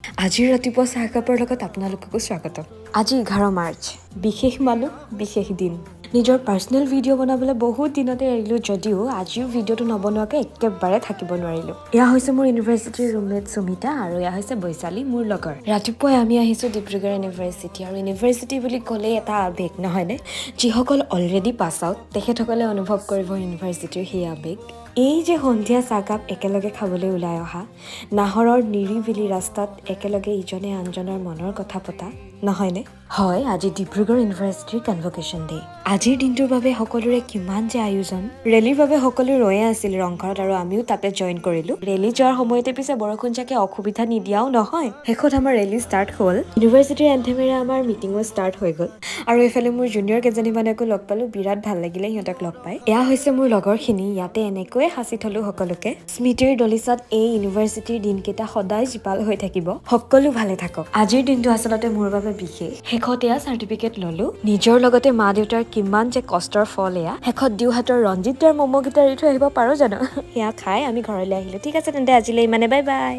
আজিৰ ৰাতিপুৱা চাহ কাপৰ লগত আপোনালোককো স্বাগতম। আজি 11 মাৰ্চ, বিশেষ মানুহ, বিশেষ দিন। নিজৰ পাৰ্চনেল ভিডিঅ' বনাবলৈ বহুত দিনতে এৰিলোঁ যদিও আজিও ভিডিঅ'টো নবনোৱাকৈ একেবাৰে থাকিব নোৱাৰিলোঁ। এয়া হৈছে মোৰ ইউনিভাৰ্চিটিৰ ৰুমমেট সুমিতা আৰু এয়া হৈছে বৈশালী, মোৰ লগৰ। ৰাতিপুৱাই আমি আহিছোঁ ডিব্ৰুগড় ইউনিভাৰ্চিটি, আৰু ইউনিভাৰ্চিটি বুলি ক'লেই এটা আৱেগ নহয়নে? যিসকল অলৰেডি পাছ আউট তেখেতসকলে অনুভৱ কৰিব ইউনিভাৰ্চিটিৰ সেই আৱেগ। এই যে সন্ধিয়া চাহকাপ একেলগে খাবলৈ ওলাই অহা, নাহৰৰ নিৰিবিলি ৰাস্তাত একেলগে ইজনে আনজনৰ মনৰ কথা পতা, নহয়নে? হয়, আজি ডিব্ৰুগড় ইউনিভাৰ্চিটিৰ কনভকেশ্যন ডে। আজিৰ দিনটোৰ বাবে সকলোৰে কিমান যে আয়োজন। ৰেলীৰ বাবে সকলো ৰৈয়ে আছিল ৰংঘৰত, আৰু আমিও তাতে জইন কৰিলোঁ। ৰেলী যোৱাৰ সময়তে পিছে বৰষুণ চাকে অসুবিধা নিদিয়াও নহয়। শেষত আমাৰ ৰেলী ষ্টাৰ্ট হ'ল। ইউনিভাৰ্চিটিৰ এন্থেমেৰে আমাৰ মিটিঙো ষ্টাৰ্ট হৈ গ'ল, আৰু এইফালে মোৰ জুনিয়ৰ কেইজনীমানকো লগ পালোঁ। বিৰাট ভাল লাগিলে সিহঁতক লগ পাই। এয়া হৈছে মোৰ লগৰখিনি, ইয়াতে এনেকৈয়ে সাঁচি থলোঁ সকলোকে। স্মৃতিৰ দলিচাত এই ইউনিভাৰ্চিটিৰ দিনকেইটা সদায় জীপাল হৈ থাকিব। সকলো ভালে থাকক। আজিৰ দিনটো আচলতে মোৰ বাবে বিশেষ। শেষত এয়া চাৰ্টিফিকেট ল'লোঁ। নিজৰ লগতে মা দেউতাৰ কিমান যে কষ্টৰ ফল এয়া। শেষত দিওহাতৰ ৰঞ্জিত দাৰ ম'ম'কেইটা এৰি থৈ আহিব পাৰোঁ জানো? সেয়া খাই আমি ঘৰলৈ আহিলোঁ। ঠিক আছে তেন্তে আজিলৈ ইমানে, বাই বাই।